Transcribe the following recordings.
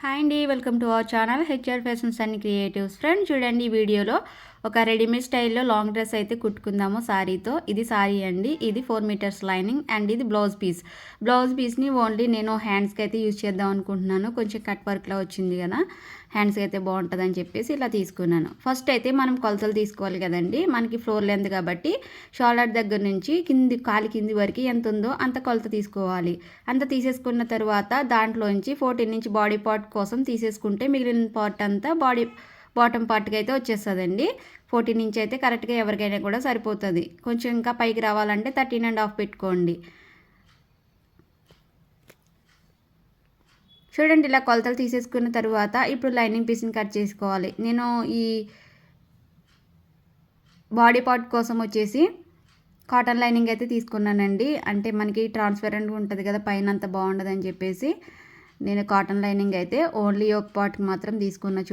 Hi అండి, welcome to our channel HR fashions and creatives. Friends చూడండి, ఈ వీడియోలో ఒక రెడీమేడ్ స్టైల్లో లాంగ్ డ్రెస్ అయితే కుట్టుకుందాము సారీతో. ఇది సారీ అండి, ఇది 4 మీటర్స్ లైనింగ్ అండ్ ఇది బ్లౌజ్ పీస్ని ఓన్లీ నేను హ్యాండ్స్కి అయితే యూజ్ చేద్దాం అనుకుంటున్నాను. కొంచెం కట్ వర్క్లో వచ్చింది కదా, హ్యాండ్స్కి అయితే బాగుంటుందని చెప్పేసి ఇలా తీసుకున్నాను. ఫస్ట్ అయితే మనం కొలతలు తీసుకోవాలి కదండి. మనకి ఫ్లోర్ లెంత్ కాబట్టి షోల్డర్ దగ్గర నుంచి కాలి కింది వరకు ఎంత ఉందో అంత కొలత తీసుకోవాలి. అంత తీసేసుకున్న తర్వాత దాంట్లోంచి 14 ఇంచ్ బాడీ పార్ట్ కోసం తీసేసుకుంటే మిగిలిన పార్ట్ అంతా బాటమ్ పార్ట్కి అయితే వచ్చేస్తుందండి. 14 ఇంచ్ అయితే కరెక్ట్గా ఎవరికైనా కూడా సరిపోతుంది. కొంచెం ఇంకా పైకి రావాలంటే 13.5 పెట్టుకోండి. చూడండి, ఇలా కొలతలు తీసేసుకున్న తర్వాత ఇప్పుడు లైనింగ్ పీస్ని కట్ చేసుకోవాలి. నేను ఈ బాడీ పార్ట్ కోసం వచ్చేసి కాటన్ లైనింగ్ అయితే తీసుకున్నానండి. అంటే మనకి ట్రాన్స్పరెంట్గా ఉంటుంది కదా, పైన అంత బాగుండదని చెప్పేసి నేను కాటన్ లైనింగ్ అయితే ఓన్లీ ఒక పార్ట్కి మాత్రం తీసుకున్నా.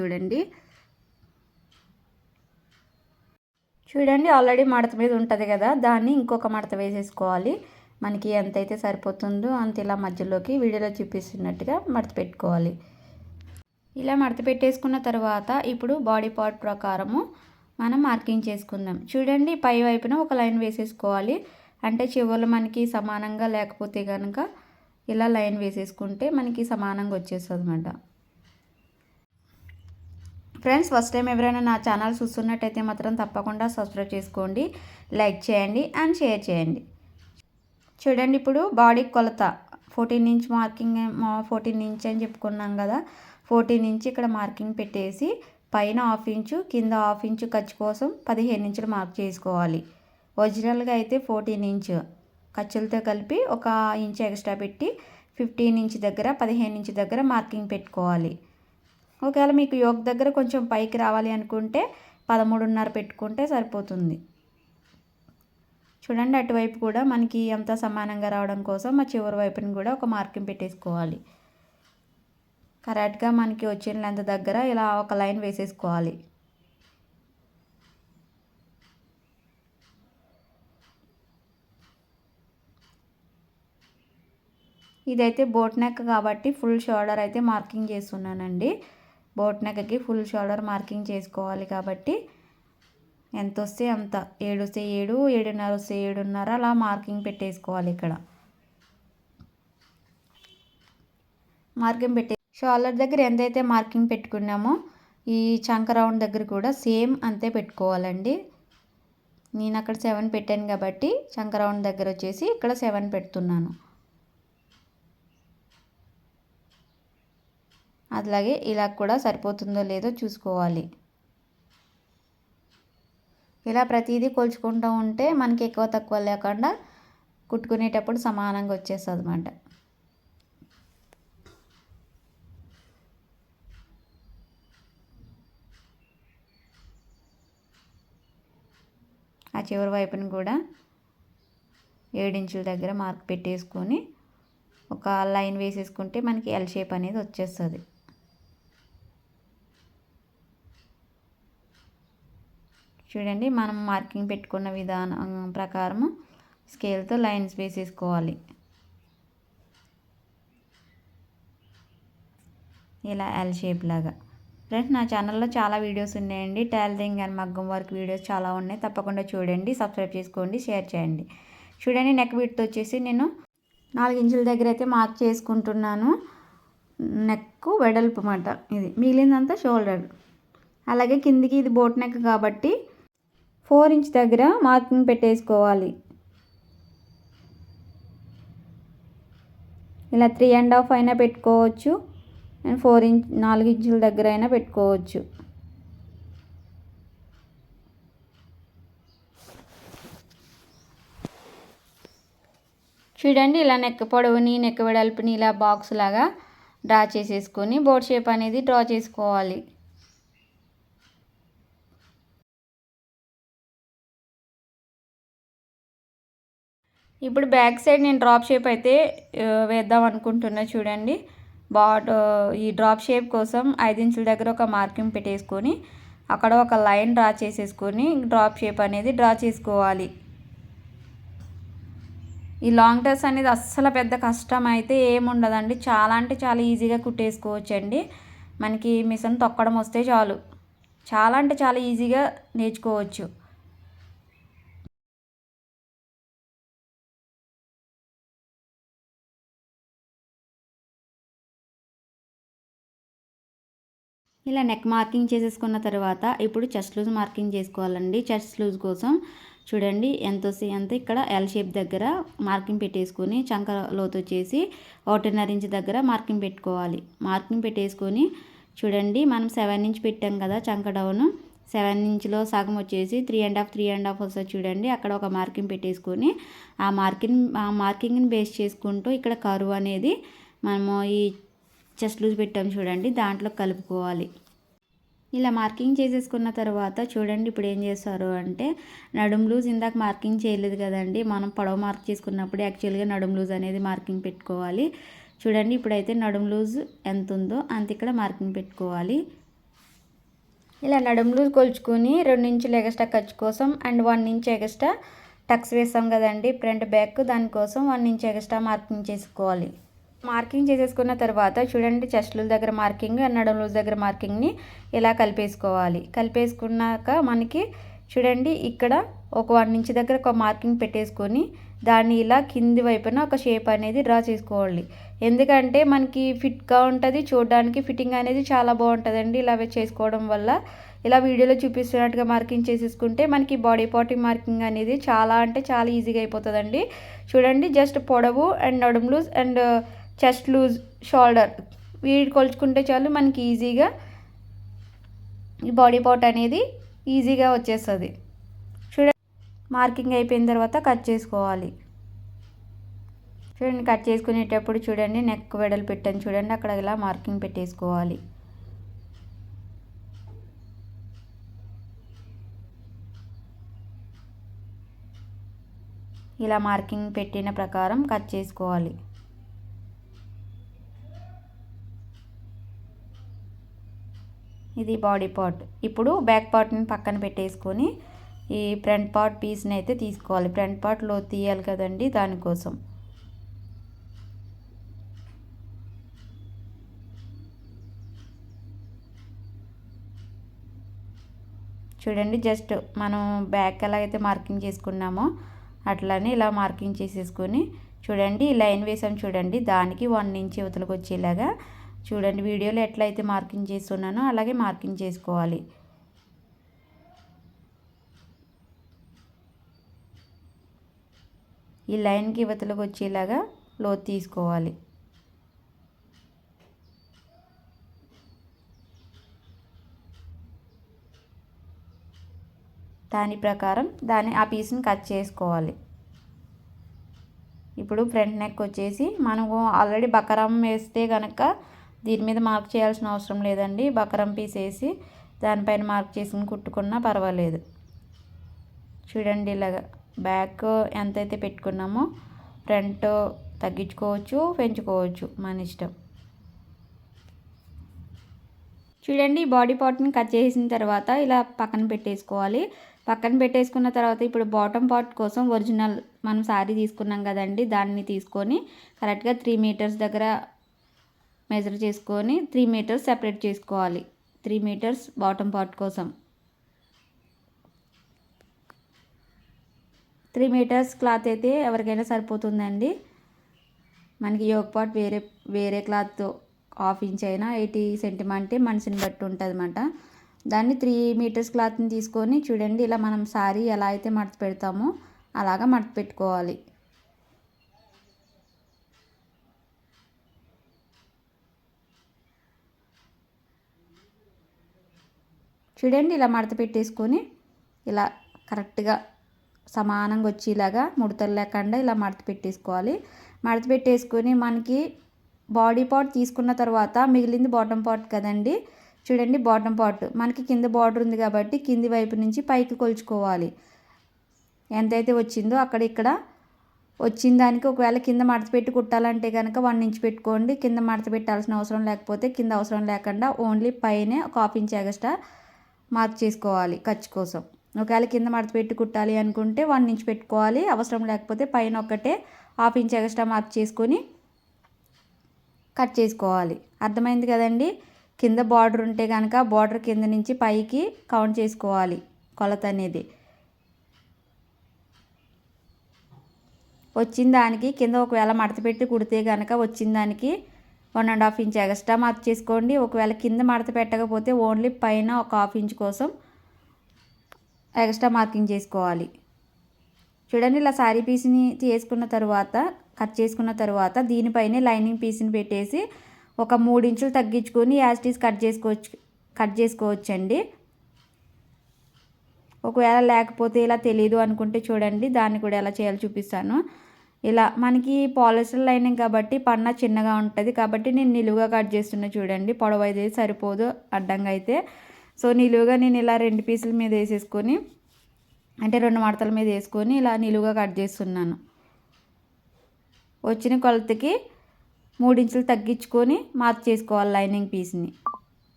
చూడండి ఆల్రెడీ మడత మీద ఉంటుంది కదా, దాన్ని ఇంకొక మడత వేసేసుకోవాలి. మనకి ఎంతైతే సరిపోతుందో అంత ఇలా మధ్యలోకి వీడియోలో చూపిస్తున్నట్టుగా మడత పెట్టుకోవాలి. ఇలా మడత పెట్టేసుకున్న తర్వాత ఇప్పుడు బాడీ పార్ట్ ప్రకారము మనం మార్కింగ్ చేసుకుందాం. చూడండి, పై వైపున ఒక లైన్ వేసేసుకోవాలి. అంటే చివరిలో మనకి సమానంగా లేకపోతే కనుక ఇలా లైన్ వేసేసుకుంటే మనకి సమానంగా వచ్చేస్తుంది అన్నమాట. ఫ్రెండ్స్, ఫస్ట్ టైం ఎవరైనా నా ఛానల్ చూస్తున్నట్టయితే మాత్రం తప్పకుండా సబ్స్క్రైబ్ చేసుకోండి, లైక్ చేయండి అండ్ షేర్ చేయండి. చూడండి, ఇప్పుడు బాడీ కొలత 14 ఇంచ్ మార్కింగ్ 14 ఇంచ్ అని చెప్పుకున్నాం కదా, 14 ఇంచ్ ఇక్కడ మార్కింగ్ పెట్టేసి పైన 1/2 ఇంచు కింద 1/2 ఇంచు ఖర్చు కోసం 15 ఇంచులు మార్క్ చేసుకోవాలి. ఒరిజినల్గా అయితే 14 ఇంచ్ ఖర్చులతో కలిపి ఒక ఇంచ్ ఎక్స్ట్రా పెట్టి 15 ఇంచ్ దగ్గర 15 ఇంచ్ దగ్గర మార్కింగ్ పెట్టుకోవాలి. ఒకవేళ మీకు యోక్ దగ్గర కొంచెం పైకి రావాలి అనుకుంటే 13.5 పెట్టుకుంటే సరిపోతుంది. చూడండి, అటువైపు కూడా మనకి అంతా సమానంగా రావడం కోసం ఆ చివరి వైపుని కూడా ఒక మార్కింగ్ పెట్టేసుకోవాలి. కరెక్ట్గా మనకి వచ్చిన లెంత్ దగ్గర ఇలా ఒక లైన్ వేసేసుకోవాలి. ఇదైతే బోట్ నెక్ కాబట్టి ఫుల్ షోల్డర్ అయితే మార్కింగ్ చేస్తున్నానండి. బోట్ నెక్కి ఫుల్ షోల్డర్ మార్కింగ్ చేసుకోవాలి కాబట్టి ఎంత వస్తే అంత, 7 వస్తే 7, 7.5 వస్తే 7.5 అలా మార్కింగ్ పెట్టేసుకోవాలి. ఇక్కడ మార్కింగ్ పెట్టి షోల్డర్ దగ్గర ఎంతైతే మార్కింగ్ పెట్టుకున్నామో ఈ చంక రౌండ్ దగ్గర కూడా సేమ్ అంతే పెట్టుకోవాలండి. నేను అక్కడ 7 పెట్టాను కాబట్టి చంక రౌండ్ దగ్గర వచ్చేసి ఇక్కడ 7 పెడుతున్నాను. అలాగే ఇలా కూడా సరిపోతుందో లేదో చూసుకోవాలి. ఇలా ప్రతిదీ కొలుచుకుంటూ ఉంటే మనకి ఎక్కువ తక్కువ లేకుండా కుట్టుకునేటప్పుడు సమానంగా వచ్చేస్తుంది అన్నమాట. ఆ చివరి వైపుని కూడా 7 ఇంచుల దగ్గర మార్క్ పెట్టేసుకొని ఒక లైన్ వేసేసుకుంటే మనకి ఎల్ షేప్ అనేది వచ్చేస్తుంది. చూడండి, మనం మార్కింగ్ పెట్టుకున్న విధానం ప్రకారము స్కేల్తో లైన్స్ వేసేసుకోవాలి. ఇలా ఎల్ షేప్ లాగా. ఫ్రెండ్స్, నా ఛానల్లో చాలా వీడియోస్ ఉన్నాయండి. టైలరింగ్ అండ్ మగ్గం వర్క్ వీడియోస్ చాలా ఉన్నాయి, తప్పకుండా చూడండి, సబ్స్క్రైబ్ చేసుకోండి, షేర్ చేయండి. చూడండి, నెక్ విడ్త్ వచ్చేసి నేను 4 ఇంచుల దగ్గర అయితే మార్క్ చేసుకుంటున్నాను. నెక్ వెడల్పు మాట ఇది, మిగిలిందంతా షోల్డర్. అలాగే కిందికి ఇది బోట్ నెక్ కాబట్టి 4 ఇంచ్ దగ్గర మార్కింగ్ పెట్టేసుకోవాలి. ఇలా 3.5 అయినా పెట్టుకోవచ్చు, 4 ఇంచుల దగ్గర అయినా పెట్టుకోవచ్చు. చూడండి, ఇలా నెక్ పొడవుని నెక్ వెడల్పుని ఇలా బాక్స్ లాగా డ్రా చేసేసుకొని బోట్ షేప్ అనేది డ్రా చేసుకోవాలి. ఇప్పుడు బ్యాక్ సైడ్ నేను డ్రాప్ షేప్ అయితే వేద్దాం అనుకుంటున్నా. చూడండి, ఈ డ్రాప్ షేప్ కోసం 5 ఇంచుల దగ్గర ఒక మార్కింగ్ పెట్టేసుకొని అక్కడ ఒక లైన్ డ్రా చేసేసుకొని డ్రాప్ షేప్ అనేది డ్రా చేసుకోవాలి. ఈ లాంగ్ డ్రెస్ అనేది అస్సలు పెద్ద కష్టం అయితే ఏముండదండి. చాలా అంటే చాలా ఈజీగా కుట్టేసుకోవచ్చండి. మనకి మిషన్ తొక్కడం వస్తే చాలు. చాలా అంటే చాలా ఈజీగా నేర్చుకోవచ్చు. ఇలా నెక్ మార్కింగ్ చేసేసుకున్న తర్వాత ఇప్పుడు చెస్ట్ లూజ్ మార్కింగ్ చేసుకోవాలండి. చెస్ట్ లూజ్ కోసం చూడండి ఎంత ఇక్కడ ఎల్ షేప్ దగ్గర మార్కింగ్ పెట్టేసుకొని చంక లోతు వచ్చేసి 1.5 ఇంచ్ దగ్గర మార్కింగ్ పెట్టుకోవాలి. మార్కింగ్ పెట్టేసుకొని చూడండి మనం 7 ఇంచ్ పెట్టాం కదా చంక డౌన్, 7 ఇంచ్లో సగం వచ్చేసి 3.5 వస్తుంది చూడండి. అక్కడ ఒక మార్కింగ్ పెట్టేసుకొని ఆ మార్కింగ్ని బేస్ చేసుకుంటూ ఇక్కడ కర్వ్ అనేది మనము ఈ చెస్ట్ లూజ్ పెట్టాం చూడండి దాంట్లో కలుపుకోవాలి. ఇలా మార్కింగ్ చేసేసుకున్న తర్వాత చూడండి ఇప్పుడు ఏం చేస్తారు అంటే నడుం లూజ్ ఇందాక మార్కింగ్ చేయలేదు కదండి, మనం పొడవు మార్క్ చేసుకున్నప్పుడు యాక్చువల్గా నడుం లూజ్ అనేది మార్కింగ్ పెట్టుకోవాలి. చూడండి ఇప్పుడైతే నడుం లూజ్ ఎంత ఉందో అంత ఇక్కడ మార్కింగ్ పెట్టుకోవాలి. ఇలా నడుం లూజ్ కొలుచుకొని 2 ఇంచులు ఎగస్ట్రా ఖర్చు కోసం అండ్ 1 ఇంచ్ ఎగస్ట్రా టక్స్ వేస్తాం కదండి ఫ్రంట్ బ్యాక్, దానికోసం 1 ఇంచ్ ఎగస్ట్రా మార్కింగ్ చేసుకోవాలి. మార్కింగ్ చేసేసుకున్న తర్వాత చూడండి చెస్ట్ లూజ్ దగ్గర మార్కింగ్ అండ్ నడుం లూజ్ దగ్గర మార్కింగ్ని ఇలా కలిపేసుకోవాలి. కలిపేసుకున్నాక మనకి చూడండి ఇక్కడ ఒక 1 ఇంచ్ దగ్గర ఒక మార్కింగ్ పెట్టేసుకొని దాన్ని ఇలా కింది వైపున ఒక షేప్ అనేది డ్రా చేసుకోవాలి. ఎందుకంటే మనకి ఫిట్గా ఉంటుంది, చూడడానికి ఫిట్టింగ్ అనేది చాలా బాగుంటుందండి. ఇలా చేసుకోవడం వల్ల ఇలా వీడియోలో చూపిస్తున్నట్టుగా మార్కింగ్ చేసేసుకుంటే మనకి బాడీ పార్ట్ మార్కింగ్ అనేది చాలా అంటే చాలా ఈజీగా అయిపోతుందండి. చూడండి జస్ట్ పొడవు అండ్ నడుం loose and chest loose shoulder వీటి కొలుచుకుంటే చాలు మనకి ఈజీగా ఈ బాడీ పార్ట్ అనేది ఈజీగా వచ్చేస్తుంది. చూడండి మార్కింగ్ అయిపోయిన తర్వాత కట్ చేసుకోవాలి. చూడండి కట్ చేసుకునేటప్పుడు చూడండి నెక్ వెడలు పెట్టాను చూడండి అక్కడ ఇలా మార్కింగ్ పెట్టేసుకోవాలి. ఇలా మార్కింగ్ పెట్టిన ప్రకారం కట్ చేసుకోవాలి. ఇది బాడీ పార్ట్. ఇప్పుడు బ్యాక్ పార్ట్ని పక్కన పెట్టేసుకొని ఈ ఫ్రంట్ పార్ట్ పీస్ని అయితే తీసుకోవాలి. ఫ్రంట్ పార్ట్లో తీయాలి కదండి దానికోసం. చూడండి జస్ట్ మనం బ్యాక్ ఎలా అయితే మార్కింగ్ చేసుకున్నామో అట్లానే ఇలా మార్కింగ్ చేసేసుకొని చూడండి ఈ లైన్ వేసాం చూడండి దానికి 1 ఇంచ్ యువతలకు వచ్చేలాగా చూడండి వీడియోలో ఎట్లయితే మార్కింగ్ చేస్తున్నానో అలాగే మార్కింగ్ చేసుకోవాలి. ఈ లైన్కి యువతలకు వచ్చేలాగా లోతు తీసుకోవాలి. దాని ప్రకారం ఆ పీస్ని కట్ చేసుకోవాలి. ఇప్పుడు ఫ్రంట్ నెక్ వచ్చేసి మనము ఆల్రెడీ బకరం వేస్తే కనుక దీని మీద మార్క్ చేయాల్సిన అవసరం లేదండి. బకరం పీస్ వేసి దానిపైన మార్క్ చేసుకుని కుట్టుకున్నా పర్వాలేదు. చూడండి ఇలాగా బ్యాక్ ఎంతైతే పెట్టుకున్నామో ఫ్రంట్ తగ్గించుకోవచ్చు పెంచుకోవచ్చు మన ఇష్టం. చూడండి బాడీ పార్ట్ని కట్ చేసిన తర్వాత ఇలా పక్కన పెట్టేసుకోవాలి. పక్కన పెట్టేసుకున్న తర్వాత ఇప్పుడు బాటమ్ పార్ట్ కోసం ఒరిజినల్ మనం శారీ తీసుకున్నాం కదండి దాన్ని తీసుకొని కరెక్ట్గా 3 మీటర్స్ దగ్గర మెజర్ చేసుకొని 3 మీటర్స్ సెపరేట్ చేసుకోవాలి. 3 మీటర్స్ బాటమ్ పార్ట్ కోసం 3 మీటర్స్ క్లాత్ అయితే ఎవరికైనా సరిపోతుందండి. మనకి యోక్ పార్ట్ వేరే క్లాత్ 1/2 ఇంచ్ అయినా 80 సెంటీమీటర్ అంటే మనిషిని బట్టి ఉంటుంది అన్నమాట. దాన్ని 3 మీటర్స్ క్లాత్ని తీసుకొని చూడండి ఇలా మనం శారీ ఎలా అయితే మడత పెడతామో అలాగా మడత పెట్టుకోవాలి. చూడండి ఇలా మడత పెట్టేసుకొని ఇలా కరెక్ట్గా సమానంగా వచ్చేలాగా ముడతలు లేకుండా ఇలా మడత పెట్టేసుకోవాలి. మడత పెట్టేసుకొని మనకి బాడీ పార్ట్ తీసుకున్న తర్వాత మిగిలింది బాటమ్ పార్ట్ కదండి. చూడండి బాటమ్ పార్ట్ మనకి కింద బార్డర్ ఉంది కాబట్టి కింది వైపు నుంచి పైకి కొలుచుకోవాలి. ఎంతైతే వచ్చిందో ఇక్కడ వచ్చిన దానికి ఒకవేళ కింద మడత పెట్టి కుట్టాలంటే కనుక 1 ఇంచ్ పెట్టుకోండి. కింద మడత పెట్టాల్సిన అవసరం లేకపోతే కింద అవసరం లేకుండా ఓన్లీ పైనే ఒక 1/2 ఇంచ్ ఎక్స్ట్రా మార్క్ చేసుకోవాలి ఖర్చు కోసం. ఒకవేళ కింద మడత పెట్టి కుట్టాలి అనుకుంటే 1 ఇంచ్ పెట్టుకోవాలి. అవసరం లేకపోతే పైన ఒకటే హాఫ్ ఇంచ్ ఎక్స్ట్రా మార్క్ చేసుకొని కట్ చేసుకోవాలి. అర్థమైంది కదండి. కింద బార్డర్ ఉంటే కనుక బార్డర్ కింద నుంచి పైకి కౌంట్ చేసుకోవాలి కొలత అనేది. వచ్చిన దానికి కింద ఒకవేళ మడత పెట్టి కుడితే కనుక వచ్చిన దానికి 1.5 ఇంచ్ ఎక్స్ట్రా మార్క్ చేసుకోండి. ఒకవేళ కింద మడత పెట్టకపోతే ఓన్లీ పైన ఒక హాఫ్ ఇంచ్ కోసం ఎక్స్ట్రా మార్కింగ్ చేసుకోవాలి. చూడండి, ఇలా శారీ పీస్ని తీసుకున్న తర్వాత కట్ చేసుకున్న తర్వాత దీనిపైనే లైనింగ్ పీస్ని పెట్టేసి ఒక 3 ఇంచులు తగ్గించుకొని యాస్టీస్ కట్ చేసుకోవచ్చండి. ఒకవేళ లేకపోతే ఇలా తెలియదు అనుకుంటే చూడండి, దాన్ని కూడా ఎలా చేయాలో చూపిస్తాను. ఇలా మనకి పాలిస్టర్ లైనింగ్ కాబట్టి పన్నా చిన్నగా ఉంటుంది కాబట్టి నేను నిలువుగా కట్ చేస్తున్నా. చూడండి, పొడవు అయితే సరిపోదు అడ్డంగా అయితే. సో నిలువుగా నేను ఇలా 2 పీసుల మీద వేసేసుకొని, అంటే 2 మడతల మీద వేసుకొని ఇలా నిలువుగా కట్ చేస్తున్నాను. వచ్చిన కొలతకి 3 ఇంచులు తగ్గించుకొని మార్క్ చేసుకోవాలి లైనింగ్ పీస్ని.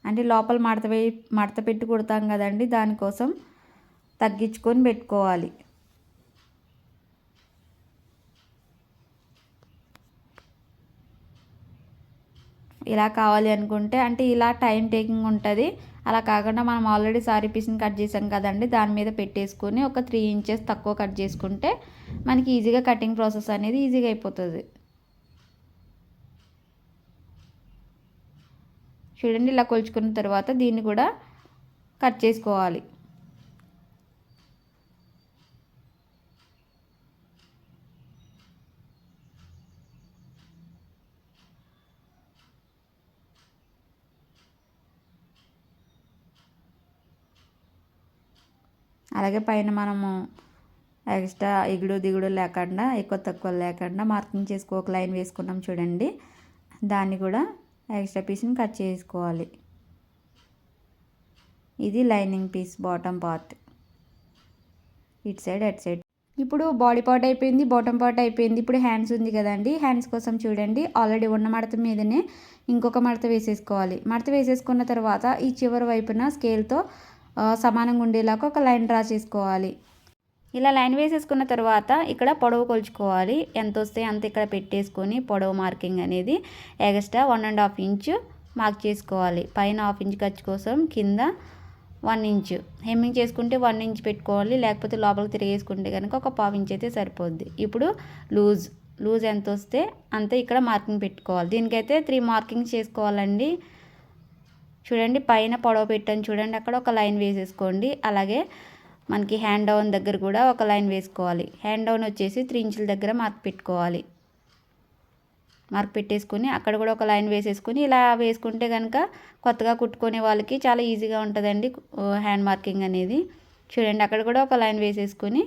అంటే లోపల మడత పెట్టి కుడతాం కదండి, దానికోసం తగ్గించుకొని పెట్టుకోవాలి. ఇలా కావాలి అనుకుంటే, అంటే ఇలా టైం టేకింగ్ ఉంటుంది. అలా కాకుండా మనం ఆల్రెడీ సారీ పీస్ని కట్ చేసాం కదండి, దాని మీద పెట్టేసుకొని ఒక 3 ఇంచెస్ తక్కువ కట్ చేసుకుంటే మనకి ఈజీగా కటింగ్ ప్రాసెస్ అనేది ఈజీగా అయిపోతుంది. చూడండి, ఇలా కొలుచుకున్న తర్వాత దీన్ని కూడా కట్ చేసుకోవాలి. అలాగే పైన మనము ఎక్స్ట్రా ఎగుడు దిగుడు లేకుండా, ఎక్కువ తక్కువ లేకుండా మార్కింగ్ చేసుకో ఒక లైన్ వేసుకున్నాం చూడండి, దాన్ని కూడా ఎక్స్ట్రా పీస్ని కట్ చేసుకోవాలి. ఇది లైనింగ్ పీస్ బాటమ్ పార్ట్, ఇటు సైడ్ అటు సైడ్. ఇప్పుడు బాడీ పార్ట్ అయిపోయింది, బాటమ్ పార్ట్ అయిపోయింది. ఇప్పుడు హ్యాండ్స్ ఉంది కదండి, హ్యాండ్స్ కోసం చూడండి, ఆల్రెడీ ఉన్న మడత మీదనే ఇంకొక మడత వేసేసుకోవాలి. మడత వేసేసుకున్న తర్వాత ఈ చివరి వైపున స్కేల్తో సమానంగా ఉండేలాగా ఒక లైన్ డ్రా చేసుకోవాలి. ఇలా లైన్ వేసేసుకున్న తర్వాత ఇక్కడ పొడవు కొలుచుకోవాలి. ఎంత వస్తే అంత ఇక్కడ పెట్టేసుకొని పొడవు మార్కింగ్ అనేది ఎక్స్ట్రా 1.5 ఇంచ్ మార్క్ చేసుకోవాలి. పైన 1/2 ఇంచ్ ఖర్చు కోసం, కింద 1 ఇంచ్ హెమ్మింగ్ చేసుకుంటే 1 ఇంచ్ పెట్టుకోవాలి. లేకపోతే లోపలికి తిరిగేసుకుంటే కనుక ఒక 1/2 ఇంచ్ అయితే సరిపోద్ది. ఇప్పుడు లూజ్ ఎంత వస్తే అంత ఇక్కడ మార్కింగ్ పెట్టుకోవాలి. దీనికైతే 3 మార్కింగ్స్ చేసుకోవాలండి. చూడండి, పైన పొడవు పెట్టాను చూడండి, అక్కడ ఒక లైన్ వేసేసుకోండి. అలాగే మనకి హ్యాండ్ డౌన్ దగ్గర కూడా ఒక లైన్ వేసుకోవాలి. హ్యాండ్ డౌన్ వచ్చేసి 3 ఇంచుల దగ్గర మార్క్ పెట్టుకోవాలి. మార్క్ పెట్టేసుకొని అక్కడ కూడా ఒక లైన్ వేసేసుకొని ఇలా వేసుకుంటే కనుక కొత్తగా కుట్టుకునే వాళ్ళకి చాలా ఈజీగా ఉంటుందండి హ్యాండ్ మార్కింగ్ అనేది. చూడండి, అక్కడ కూడా ఒక లైన్ వేసేసుకొని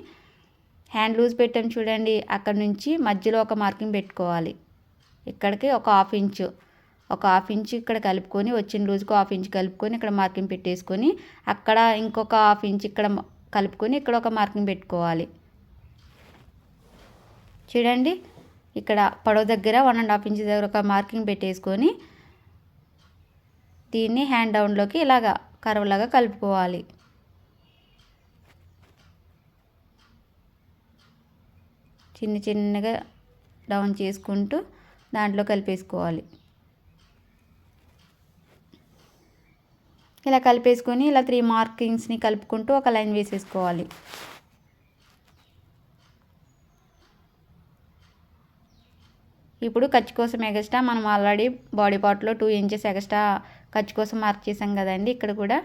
హ్యాండ్ లూజ్ పెట్టాం చూడండి, అక్కడ నుంచి మధ్యలో ఒక మార్కింగ్ పెట్టుకోవాలి. ఇక్కడికి ఒక 1/2 ఇంచ్ ఇక్కడ కలుపుకొని, వచ్చిన లూజ్కి 1/2 ఇంచ్ కలుపుకొని ఇక్కడ మార్కింగ్ పెట్టేసుకొని, అక్కడ ఇంకొక 1/2 ఇంచ్ ఇక్కడ కలుపుకొని ఇక్కడ ఒక మార్కింగ్ పెట్టుకోవాలి. చూడండి, ఇక్కడ పొడవు దగ్గర 1.5 ఇంచ్ దగ్గర ఒక మార్కింగ్ పెట్టేసుకొని దీన్ని హ్యాండ్ డౌన్లోకి ఇలాగా కర్వ్లాగా కలుపుకోవాలి. చిన్నగా డౌన్ చేసుకుంటూ దాంట్లో కలిపేసుకోవాలి. ఇలా కలిపేసుకొని ఇలా 3 మార్కింగ్స్ని కలుపుకుంటూ ఒక లైన్ వేసేసుకోవాలి. ఇప్పుడు ఖర్చు కోసం ఎక్స్ట్రా మనం ఆల్రెడీ బాడీ పార్ట్లో 2 ఇంచెస్ ఎక్స్ట్రా ఖర్చు కోసం మార్క్ చేసాం కదండి, ఇక్కడ కూడా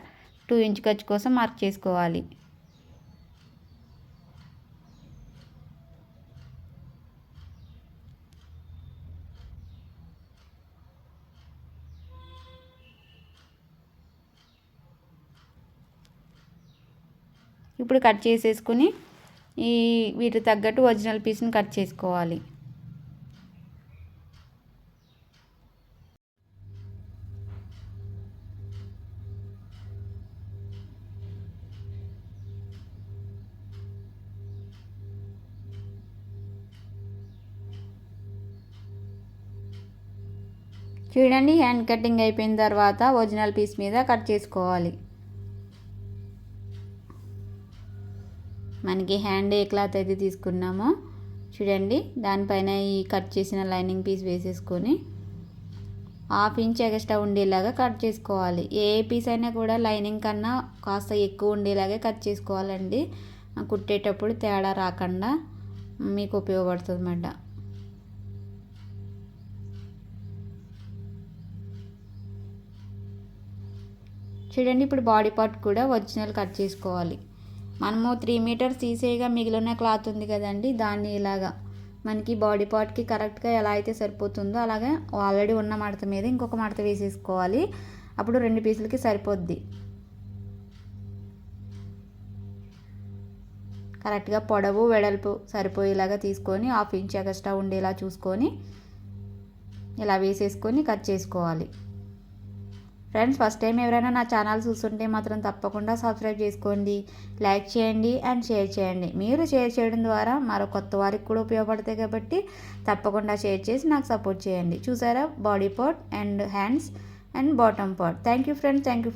2 ఇంచ్ ఖర్చు కోసం మార్క్ చేసుకోవాలి. ఇప్పుడు కట్ చేసేసుకుని వీటికి తగ్గట్టు ఒరిజినల్ పీస్ని కట్ చేసుకోవాలి. చూడండి, హ్యాండ్ కటింగ్ అయిపోయిన తర్వాత ఒరిజినల్ పీస్ మీద కట్ చేసుకోవాలి. మనకి హ్యాండ్ ఏ క్లాత్ అయితే తీసుకున్నామో చూడండి, దానిపైన ఈ కట్ చేసిన లైనింగ్ పీస్ వేసేసుకొని 1/2 ఇంచ్ ఎక్స్ట్రా ఉండేలాగా కట్ చేసుకోవాలి. ఏ పీస్ అయినా కూడా లైనింగ్ కన్నా కాస్త ఎక్కువ ఉండేలాగే కట్ చేసుకోవాలండి. కుట్టేటప్పుడు తేడా రాకుండా మీకు ఉపయోగపడుతుంది అన్నమాట. చూడండి, ఇప్పుడు బాడీ పార్ట్ కూడా ఒరిజినల్ కట్ చేసుకోవాలి. మనము 3 మీటర్స్ తీసేయగా మిగిలిన క్లాత్ ఉంది కదండి, దాన్ని ఇలాగా మనకి బాడీ పార్ట్కి కరెక్ట్గా ఎలా అయితే సరిపోతుందో అలాగే ఆల్రెడీ ఉన్న మడత మీద ఇంకొక మడత వేసేసుకోవాలి. అప్పుడు 2 పీసులకి సరిపోద్ది. కరెక్ట్గా పొడవు వెడల్పు సరిపోయేలాగా తీసుకొని 1/2 ఇంచ్ ఎక్స్ట్రా ఉండేలా చూసుకొని ఇలా వేసేసుకొని కట్ చేసుకోవాలి. ఫ్రెండ్స్, ఫస్ట్ టైం ఎవరైనా నా ఛానల్ చూస్తుంటే మాత్రం తప్పకుండా సబ్స్క్రైబ్ చేసుకోండి, లైక్ చేయండి అండ్ షేర్ చేయండి. మీరు షేర్ చేయడం ద్వారా మరో కొత్త వారికి కూడా ఉపయోగపడతాయి కాబట్టి తప్పకుండా షేర్ చేసి నాకు సపోర్ట్ చేయండి. చూసారా, body part and hands and bottom part. Thank you friends, thank you.